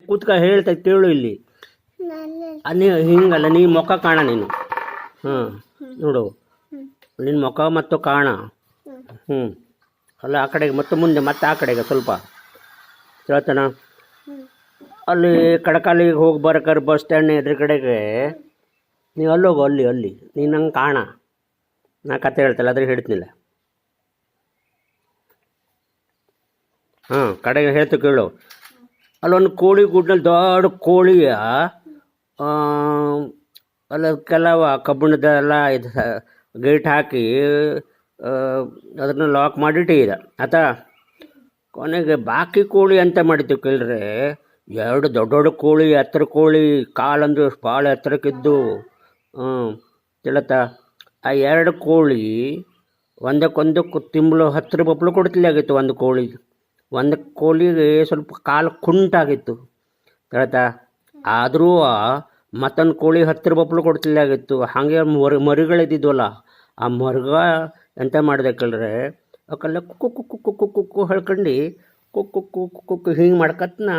ಕೂತ್ಕ ಹೇಳ್ತಾ ಕೇಳು ಇಲ್ಲಿ. ನೀ ಹಿಂಗಲ್ಲ, ನೀ ಮುಖ ಕಾಣ ನೀನು. ಹಾಂ ನೋಡು, ನಿನ್ನ ಮುಖ ಮತ್ತು ಕಾಣ. ಅಲ್ಲ ಆ ಕಡೆಗೆ ಮತ್ತು ಮುಂದೆ ಮತ್ತೆ ಆ ಕಡೆಗೆ ಸ್ವಲ್ಪ ಹೇಳ್ತಾನ. ಅಲ್ಲಿ ಕಡಕಾಲಿಗೆ ಹೋಗಿ ಬರ್ಕರ್ ಬಸ್ ಸ್ಟ್ಯಾಂಡ್ ಎದುರು ಕಡೆಗೆ ನೀವು ಅಲ್ಲೋಗು, ಅಲ್ಲಿ ನೀನು ನಂಗೆ ಕಾಣ. ನಾ ಕತೆ ಹೇಳ್ತಲ್ಲ ಅದ್ರ ಹೇಳ್ತೀನಿಲ್ಲ. ಹಾಂ ಕಡೆಗೆ ಹೇಳ್ತು ಕೇಳು. ಅಲ್ಲೊಂದು ಕೋಳಿ ಗುಡ್ನಲ್ಲಿ ದೊಡ್ಡ ಕೋಳಿಯ ಅಲ್ಲ ಕೆಲವ ಕಬ್ಬಿಣದೆಲ್ಲ ಇದು ಗೇಟ್ ಹಾಕಿ ಅದನ್ನು ಲಾಕ್ ಮಾಡಿಟ್ಟಿದ ಆತ. ಕೊನೆಗೆ ಬಾಕಿ ಕೋಳಿ ಅಂತ ಮಾಡಿದ್ದೀವಿ ಕೇಳ್ರೆ, ಎರಡು ದೊಡ್ಡ ದೊಡ್ಡ ಕೋಳಿ, ಎತ್ತರ ಕೋಳಿ, ಕಾಲಂದ್ರೆ ಭಾಳ ಎತ್ತರಕ್ಕಿದ್ದು. ತಿಳತ್ತ ಆ ಎರಡು ಕೋಳಿ ಒಂದಕ್ಕೊಂದಕ್ಕೆ ತಿಂಬಳು 10 ಬಬ್ಲು ಕೊಡ್ತಿಲ್ಲಾಗಿತ್ತು. ಒಂದು ಕೋಳಿಗೆ ಸ್ವಲ್ಪ ಕಾಲು ಕುಂಟಾಗಿತ್ತು ತಿಳತ್ತ. ಆದರೂ ಮತ್ತೊಂದು ಕೋಳಿ 10 ಬಬ್ಲು ಕೊಡ್ತಿಲ್ಲಾಗಿತ್ತು. ಹಾಗೆ ಮರಿಗಳಿದ್ದಿದ್ವಲ್ಲ, ಆ ಮರ್ಗ ಎಂತ ಮಾಡಿದೆ ಕೇಳ್ರೆ, ಅವಕ್ಕೆಲ್ಲ ಕುಕ್ಕು ಕುಕ್ಕು ಕುಕ್ಕು ಕುಕ್ಕು ಹೇಳ್ಕೊಂಡು ಕುಕ್ಕು ಕುಕ್ಕು ಕುಕ್ಕು ಹಿಂಗೆ ಮಾಡ್ಕತ್ನ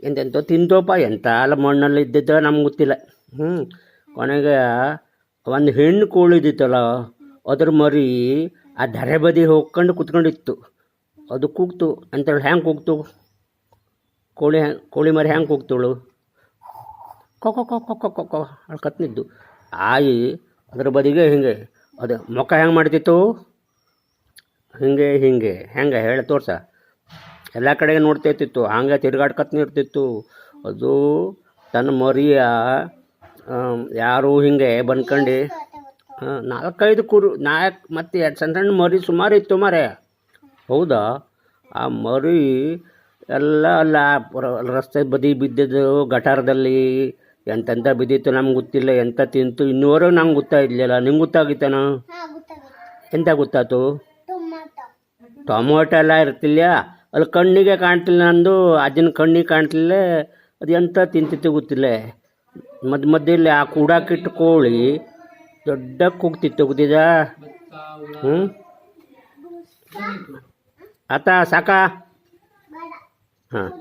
ಎಂತೆಂತೋ ತಿಂತೋಪ. ಎಂತ ಅಲ್ಲ ಮಣ್ಣಲ್ಲಿ ಇದ್ದಿದ್ದ ನಮ್ಗೆ ಗೊತ್ತಿಲ್ಲ. ಕೊನೆಗೆ ಒಂದು ಹೆಣ್ಣು ಕೋಳಿ ಇದ್ದಿತ್ತಲ್ಲ, ಅದ್ರ ಮರಿ ಆ ಧರೆ ಬದಿ ಹೋಗ್ಕೊಂಡು ಕುತ್ಕೊಂಡಿತ್ತು. ಅದು ಕೂಗ್ತು ಅಂತೇಳಿ. ಹ್ಯಾಂಗೆ ಕೂಗ್ತು ಕೋಳಿ ಮರಿ ಹ್ಯಾಂಗೆ ಕೂಗ್ತಳು? ಕೊಕ್ಕೊ ಕೊಕ್ಕೊ ಕೊಕ್ಕೊ ಕೊ ಹೇಳ್ಕತ್ನಿದ್ದು. ಆಯಿ ಅದ್ರ ಬದಿಗೆ ಹಿಂಗೆ ಅದು ಮುಖ ಹೆಂಗೆ ಮಾಡ್ತಿತ್ತು, ಹೆಂಗೆ ಹೇಳಿ ತೋರ್ಸ. ಎಲ್ಲ ಕಡೆಗೆ ನೋಡ್ತಾಯಿತ್ತು, ಹಂಗೆ ತಿರ್ಗಾಡ್ಕತ್ನಿರ್ತಿತ್ತು. ಅದು ತನ್ನ ಮರಿಯ ಯಾರು ಹಿಂಗೆ ಬಂದ್ಕೊಂಡು 4-5 ಕುರು ಮತ್ತು 2 ಸಣ್ಣ ಮರಿ ಸುಮಾರು ಇತ್ತು ಮಾರೆ. ಹೌದಾ? ಆ ಮರಿ ಎಲ್ಲ ಅಲ್ಲ ರಸ್ತೆ ಬದಿ ಬಿದ್ದಿದ್ದು, ಗಟಾರದಲ್ಲಿ ಎಂತೆಂಥ ಬಿದ್ದಿತ್ತು ನಮ್ಗೆ ಗೊತ್ತಿಲ್ಲ. ಎಂತ ತಿಂತು ಇನ್ನೂವರೆಗೂ ನಂಗೆ ಗೊತ್ತಾಗಿಲ್ಲ. ನಿಮ್ಗೆ ಗೊತ್ತಾಗಿತ್ತಾನ? ಎಂತ ಗೊತ್ತಾಯ್ತು? ಟೊಮೊಟೊ ಎಲ್ಲ ಇರ್ತಿಲ್ಲ ಅಲ್ಲಿ, ಕಣ್ಣಿಗೆ ಕಾಣ್ತಿಲ್ಲ. ನಂದು ಅಜ್ಜನ ಕಣ್ಣಿಗೆ ಕಾಣ್ತಿಲ್ಲ. ಅದು ಎಂತ ತಿಂತಿತ್ತು ಗೊತ್ತಿಲ್ಲ. ಮಧ್ಯದಲ್ಲಿ ಆ ಕೂಡಾಕಿಟ್ಟು ಕೋಳಿ ದೊಡ್ಡ ಕೂಗ್ತಿತ್ತು ಗೊತ್ತಿದ. ಆತ ಸಾಕ. ಹಾಂ.